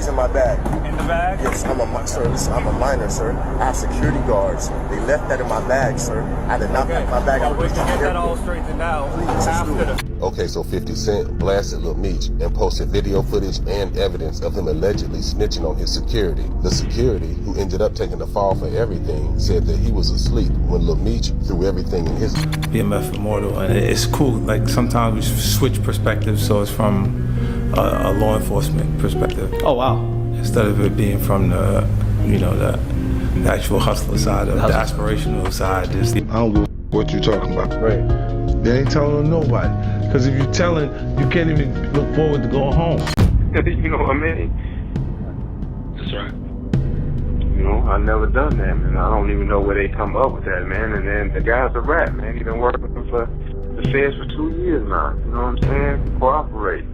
drugs in my bag. In the bag? Yes, I'm a minor, sir. I have security guards. They left that in my bag, sir. I did not pack my bag. Well, we can get that all straightened out after the... Okay, so 50 Cent blasted Lil Meech and posted video footage and evidence of him allegedly snitching on his security. The security, who ended up taking the fall for everything, said that he was asleep when Lil Meech threw everything in his... BMF Immortal, and it's cool. Like sometimes we switch perspectives, so it's from a law enforcement perspective. Oh wow! Instead of it being from the, you know, the actual hustler side, the aspirational side. I don't know what you're talking about. Right. They ain't telling nobody. Because if you're telling, you can't even look forward to going home. You know what I mean? That's right. You know, I never done that, man. I don't even know where they come up with that, man. And then the guy's a rat, man. He been working for the feds for 2 years now. You know what I'm saying? Cooperate.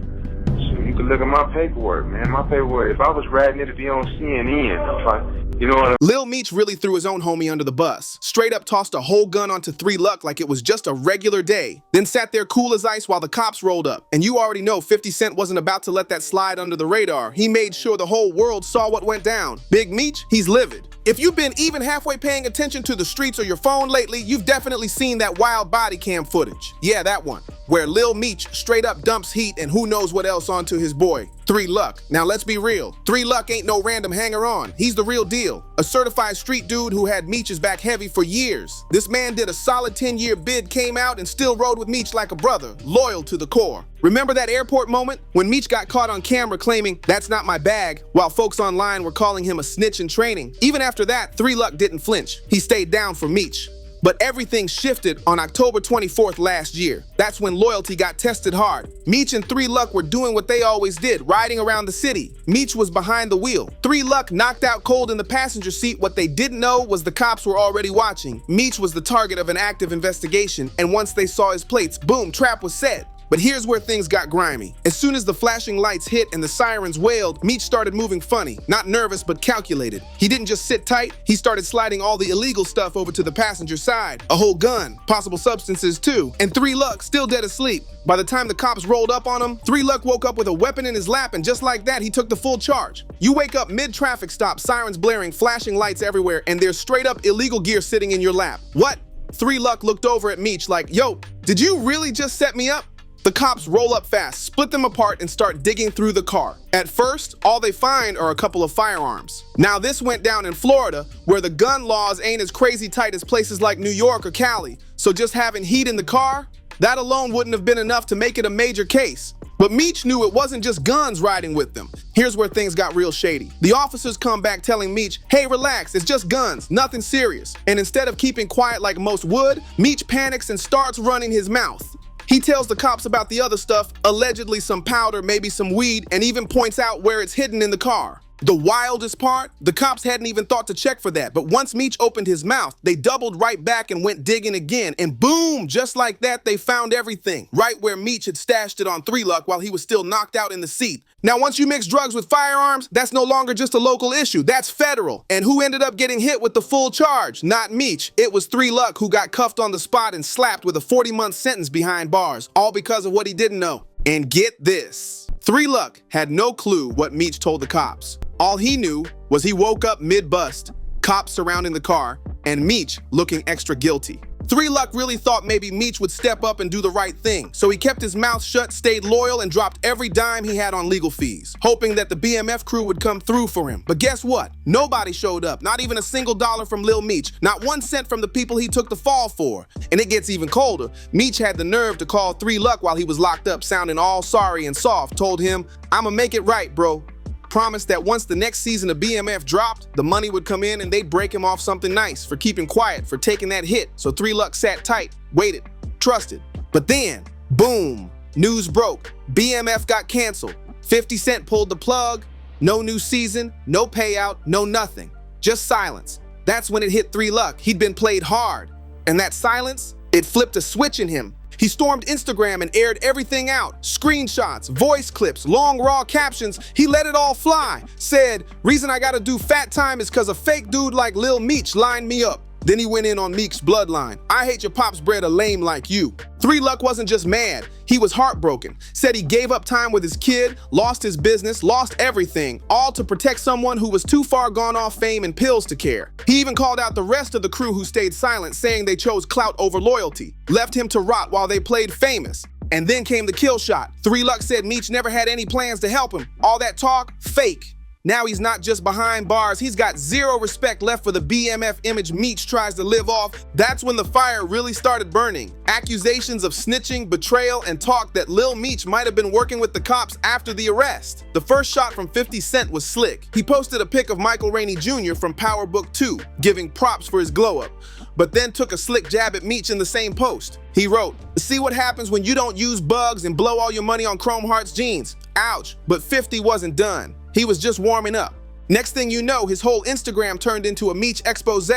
So you can look at my paperwork, man. My paperwork, if I was ratting it'd be on CNN. You know what I mean? Lil Meech really threw his own homie under the bus. Straight up tossed a whole gun onto 3 Luck like it was just a regular day. Then sat there cool as ice while the cops rolled up. And you already know 50 Cent wasn't about to let that slide under the radar. He made sure the whole world saw what went down. Big Meech, he's livid. If you've been even halfway paying attention to the streets or your phone lately, you've definitely seen that wild body cam footage. Yeah, that one, where Lil Meech straight up dumps heat and who knows what else onto his boy, 3 Luck. Now let's be real, 3 Luck ain't no random hanger-on. He's the real deal. A certified street dude who had Meech's back heavy for years. This man did a solid 10-year bid, came out and still rode with Meech like a brother, loyal to the core. Remember that airport moment when Meech got caught on camera claiming, "That's not my bag," while folks online were calling him a snitch in training? Even after that, 3 Luck didn't flinch. He stayed down for Meech. But everything shifted on October 24th last year. That's when loyalty got tested hard. Meech and 3 Luck were doing what they always did, riding around the city. Meech was behind the wheel. 3 Luck knocked out cold in the passenger seat. What they didn't know was the cops were already watching. Meech was the target of an active investigation, and once they saw his plates, boom, trap was set. But here's where things got grimy. As soon as the flashing lights hit and the sirens wailed, Meech started moving funny. Not nervous, but calculated. He didn't just sit tight, he started sliding all the illegal stuff over to the passenger side. A whole gun, possible substances too, and 3 Luck still dead asleep. By the time the cops rolled up on him, 3 Luck woke up with a weapon in his lap, and just like that, he took the full charge. You wake up mid-traffic stop, sirens blaring, flashing lights everywhere, and there's straight up illegal gear sitting in your lap. What? 3 Luck looked over at Meech like, "Yo, did you really just set me up?" The cops roll up fast, split them apart, and start digging through the car. At first, all they find are a couple of firearms. Now this went down in Florida, where the gun laws ain't as crazy tight as places like New York or Cali. So just having heat in the car, that alone wouldn't have been enough to make it a major case. But Meech knew it wasn't just guns riding with them. Here's where things got real shady. The officers come back telling Meech, "Hey, relax, it's just guns, nothing serious." And instead of keeping quiet like most would, Meech panics and starts running his mouth. He tells the cops about the other stuff, allegedly some powder, maybe some weed, and even points out where it's hidden in the car. The wildest part? The cops hadn't even thought to check for that, but once Meech opened his mouth, they doubled right back and went digging again, and boom, just like that, they found everything, right where Meech had stashed it on 3 Luck while he was still knocked out in the seat. Now, once you mix drugs with firearms, that's no longer just a local issue, that's federal. And who ended up getting hit with the full charge? Not Meech. It was 3 Luck who got cuffed on the spot and slapped with a 40-month sentence behind bars, all because of what he didn't know. And get this, 3 Luck had no clue what Meech told the cops. All he knew was he woke up mid-bust, cops surrounding the car, and Meech looking extra guilty. 3 Luck really thought maybe Meech would step up and do the right thing, so he kept his mouth shut, stayed loyal, and dropped every dime he had on legal fees, hoping that the BMF crew would come through for him. But guess what? Nobody showed up, not even a single dollar from Lil Meech, not 1 cent from the people he took the fall for. And it gets even colder. Meech had the nerve to call 3 Luck while he was locked up, sounding all sorry and soft, told him, "I'ma make it right, bro." Promised that once the next season of BMF dropped, the money would come in and they'd break him off something nice for keeping quiet, for taking that hit. So 3 Luck sat tight, waited, trusted. But then, boom, news broke. BMF got canceled. 50 Cent pulled the plug. No new season, no payout, no nothing. Just silence. That's when it hit 3 Luck. He'd been played hard. And that silence, it flipped a switch in him. He stormed Instagram and aired everything out. Screenshots, voice clips, long raw captions. He let it all fly. Said, "Reason I gotta do fat time is cause a fake dude like Lil Meech lined me up." Then he went in on Meek's bloodline. I hate your pops bred a lame like you. 3 Luck wasn't just mad, he was heartbroken. Said he gave up time with his kid, lost his business, lost everything, all to protect someone who was too far gone off fame and pills to care. He even called out the rest of the crew who stayed silent, saying they chose clout over loyalty, left him to rot while they played famous. And then came the kill shot. 3 Luck said Meech never had any plans to help him. All that talk, fake. Now he's not just behind bars, he's got zero respect left for the BMF image Meech tries to live off. That's when the fire really started burning. Accusations of snitching, betrayal, and talk that Lil Meech might have been working with the cops after the arrest. The first shot from 50 Cent was slick. He posted a pic of Michael Rainey Jr. from Power Book 2, giving props for his glow-up, but then took a slick jab at Meech in the same post. He wrote, "See what happens when you don't use bugs and blow all your money on Chrome Hearts jeans. Ouch." But 50 wasn't done. He was just warming up. Next thing you know, his whole Instagram turned into a Meech expose.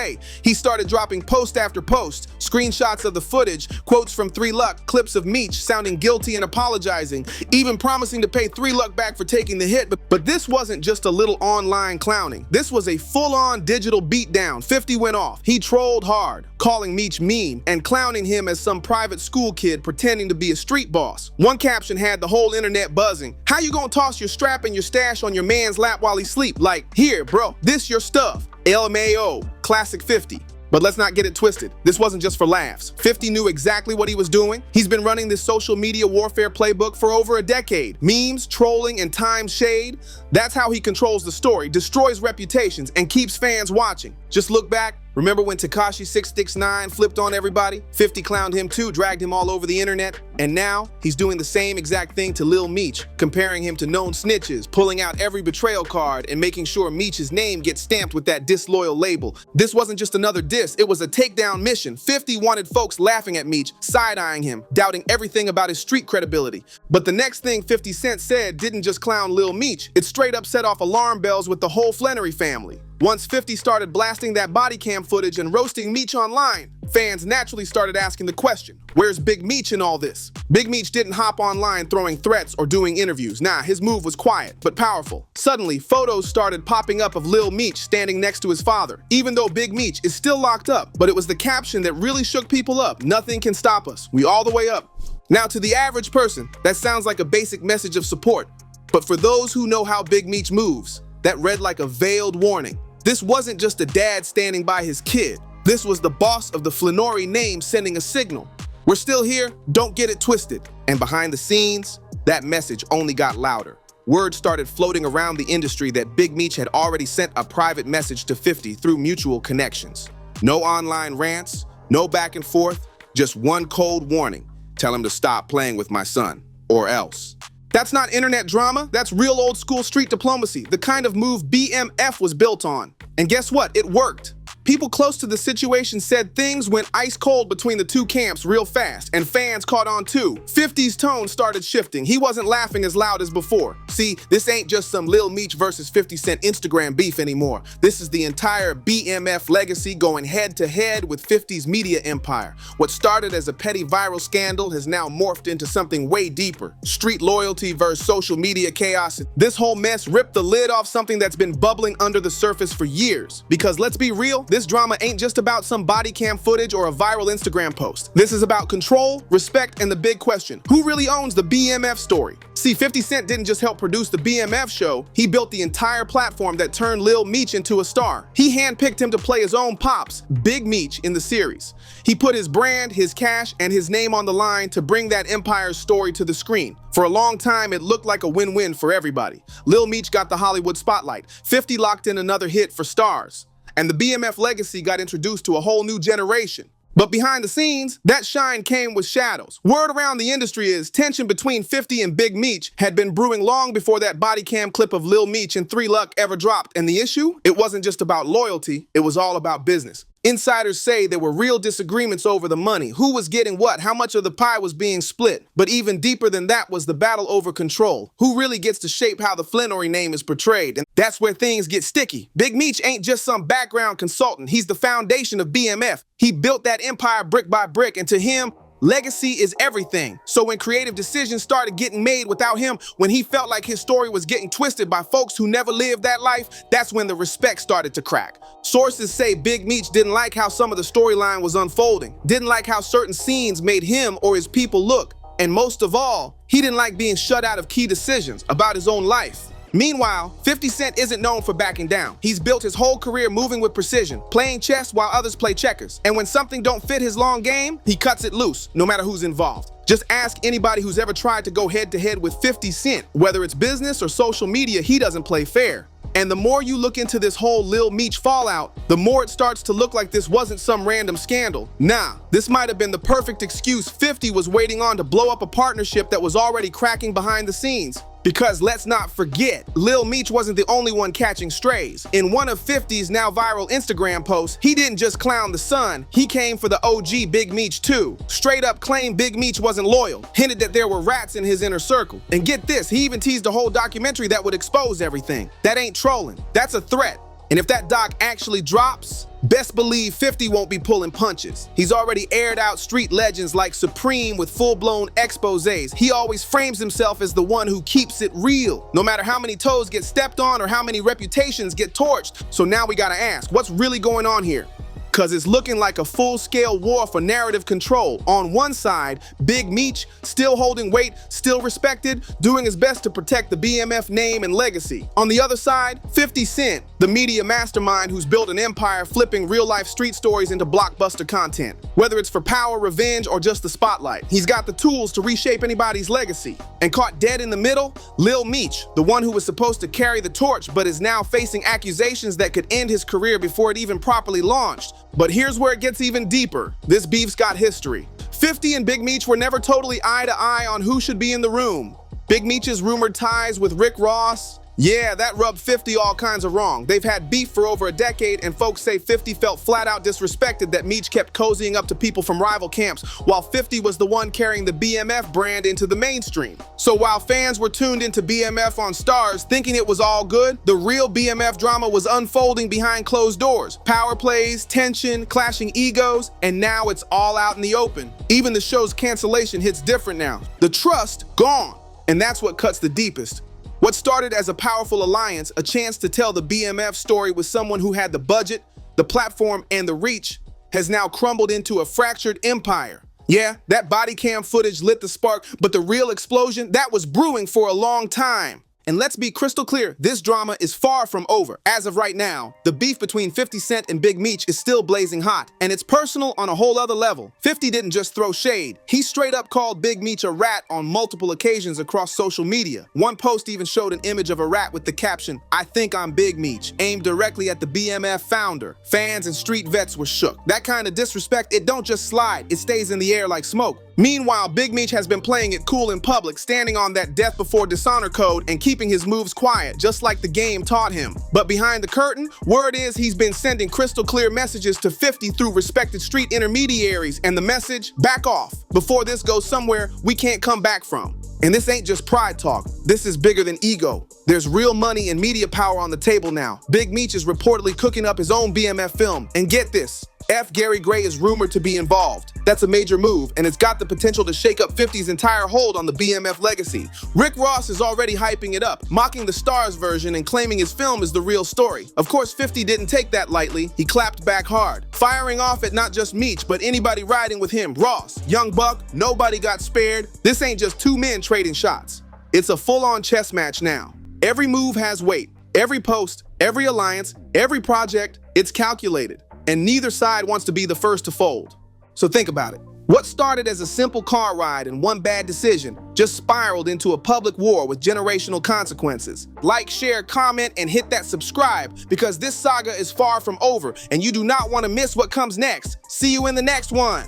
He started dropping post after post, screenshots of the footage, quotes from 3 Luck, clips of Meech sounding guilty and apologizing, even promising to pay 3 Luck back for taking the hit. But this wasn't just a little online clowning. This was a full-on digital beatdown. 50 went off. He trolled hard, calling Meech mean and clowning him as some private school kid pretending to be a street boss. One caption had the whole internet buzzing. "How you gonna toss your strap and your stash on your man's lap while he sleep? Like, here, bro, this your stuff." LMAO, classic 50. But let's not get it twisted. This wasn't just for laughs. 50 knew exactly what he was doing. He's been running this social media warfare playbook for over a decade. Memes, trolling, and time shade. That's how he controls the story, destroys reputations, and keeps fans watching. Just look back. Remember when Tekashi 669 flipped on everybody? 50 clowned him too, dragged him all over the internet. And now, he's doing the same exact thing to Lil Meech, comparing him to known snitches, pulling out every betrayal card, and making sure Meech's name gets stamped with that disloyal label. This wasn't just another diss, it was a takedown mission. 50 wanted folks laughing at Meech, side-eyeing him, doubting everything about his street credibility. But the next thing 50 Cent said didn't just clown Lil Meech, it straight up set off alarm bells with the whole Flannery family. Once 50 started blasting that body cam footage and roasting Meech online, fans naturally started asking the question, where's Big Meech in all this? Big Meech didn't hop online throwing threats or doing interviews. Nah, his move was quiet, but powerful. Suddenly, photos started popping up of Lil Meech standing next to his father, even though Big Meech is still locked up. But it was the caption that really shook people up. Nothing can stop us. We all the way up. Now, to the average person, that sounds like a basic message of support. But for those who know how Big Meech moves, that read like a veiled warning. This wasn't just a dad standing by his kid. This was the boss of the Flannery name sending a signal. We're still here, don't get it twisted. And behind the scenes, that message only got louder. Word started floating around the industry that Big Meech had already sent a private message to 50 through mutual connections. No online rants, no back and forth, just one cold warning. Tell him to stop playing with my son, or else. That's not internet drama, that's real old school street diplomacy, the kind of move BMF was built on. And guess what? It worked. People close to the situation said things went ice cold between the two camps real fast, and fans caught on too. 50's tone started shifting. He wasn't laughing as loud as before. See, this ain't just some Lil Meech versus 50 Cent Instagram beef anymore. This is the entire BMF legacy going head to head with 50's media empire. What started as a petty viral scandal has now morphed into something way deeper. Street loyalty versus social media chaos. This whole mess ripped the lid off something that's been bubbling under the surface for years. Because let's be real, this drama ain't just about some body cam footage or a viral Instagram post. This is about control, respect, and the big question, who really owns the BMF story? See, 50 Cent didn't just help produce the BMF show, he built the entire platform that turned Lil Meech into a star. He handpicked him to play his own pops, Big Meech, in the series. He put his brand, his cash, and his name on the line to bring that empire's story to the screen. For a long time, it looked like a win-win for everybody. Lil Meech got the Hollywood spotlight, 50 locked in another hit for Stars, and the BMF legacy got introduced to a whole new generation. But behind the scenes, that shine came with shadows. Word around the industry is tension between 50 and Big Meech had been brewing long before that body cam clip of Lil Meech and 3 Luck ever dropped. And the issue? It wasn't just about loyalty, it was all about business. Insiders say there were real disagreements over the money, who was getting what, how much of the pie was being split. But even deeper than that was the battle over control. Who really gets to shape how the Flannery name is portrayed? And that's where things get sticky. Big Meech ain't just some background consultant, he's the foundation of BMF. He built that empire brick by brick, and to him, Legacy is everything. So when creative decisions started getting made without him, when he felt like his story was getting twisted by folks who never lived that life, that's when the respect started to crack. Sources say Big Meech didn't like how some of the storyline was unfolding, didn't like how certain scenes made him or his people look, and most of all, he didn't like being shut out of key decisions about his own life. Meanwhile, 50 Cent isn't known for backing down. He's built his whole career moving with precision, playing chess while others play checkers. And when something don't fit his long game, he cuts it loose, no matter who's involved. Just ask anybody who's ever tried to go head-to-head with 50 Cent. Whether it's business or social media, he doesn't play fair. And the more you look into this whole Lil Meech fallout, the more it starts to look like this wasn't some random scandal. Nah, this might have been the perfect excuse 50 was waiting on to blow up a partnership that was already cracking behind the scenes. Because let's not forget, Lil Meech wasn't the only one catching strays. In one of 50's now viral Instagram posts, he didn't just clown the son, he came for the OG Big Meech too. Straight up claimed Big Meech wasn't loyal, hinted that there were rats in his inner circle. And get this, he even teased a whole documentary that would expose everything. That ain't trolling, that's a threat. And if that doc actually drops, best believe 50 won't be pulling punches. He's already aired out street legends like Supreme with full-blown exposés. He always frames himself as the one who keeps it real, no matter how many toes get stepped on or how many reputations get torched. So now we gotta ask, what's really going on here? Because it's looking like a full-scale war for narrative control. On one side, Big Meech, still holding weight, still respected, doing his best to protect the BMF name and legacy. On the other side, 50 Cent, the media mastermind who's built an empire flipping real-life street stories into blockbuster content. Whether it's for power, revenge, or just the spotlight, he's got the tools to reshape anybody's legacy. And caught dead in the middle, Lil Meech, the one who was supposed to carry the torch but is now facing accusations that could end his career before it even properly launched. But here's where it gets even deeper. This beef's got history. 50 and Big Meech were never totally eye to eye on who should be in the room. Big Meech's rumored ties with Rick Ross, yeah, that rubbed 50 all kinds of wrong. They've had beef for over a decade, and folks say 50 felt flat out disrespected that Meech kept cozying up to people from rival camps, while 50 was the one carrying the BMF brand into the mainstream. So while fans were tuned into BMF on Stars, thinking it was all good, the real BMF drama was unfolding behind closed doors. Power plays, tension, clashing egos, and now it's all out in the open. Even the show's cancellation hits different now. The trust, gone. And that's what cuts the deepest. What started as a powerful alliance, a chance to tell the BMF story with someone who had the budget, the platform, and the reach, has now crumbled into a fractured empire. Yeah, that body cam footage lit the spark, but the real explosion, that was brewing for a long time. And let's be crystal clear, this drama is far from over. As of right now, the beef between 50 Cent and Big Meech is still blazing hot, and it's personal on a whole other level. 50 didn't just throw shade. He straight up called Big Meech a rat on multiple occasions across social media. One post even showed an image of a rat with the caption, "I think I'm Big Meech," aimed directly at the BMF founder. Fans and street vets were shook. That kind of disrespect, it don't just slide, it stays in the air like smoke. Meanwhile, Big Meech has been playing it cool in public, standing on that death before dishonor code and keeping his moves quiet, just like the game taught him. But behind the curtain, word is he's been sending crystal clear messages to 50 through respected street intermediaries, and the message, back off, before this goes somewhere we can't come back from. And this ain't just pride talk, this is bigger than ego. There's real money and media power on the table now. Big Meech is reportedly cooking up his own BMF film, and get this, F. Gary Gray is rumored to be involved. That's a major move, and it's got the potential to shake up 50's entire hold on the BMF legacy. Rick Ross is already hyping it up, mocking the Stars version and claiming his film is the real story. Of course, 50 didn't take that lightly. He clapped back hard, firing off at not just Meech, but anybody riding with him. Ross, Young Buck, nobody got spared. This ain't just two men trading shots. It's a full-on chess match now. Every move has weight. Every post, every alliance, every project, it's calculated. And neither side wants to be the first to fold. So think about it. What started as a simple car ride and one bad decision just spiraled into a public war with generational consequences. Like, share, comment, and hit that subscribe, because this saga is far from over and you do not want to miss what comes next. See you in the next one.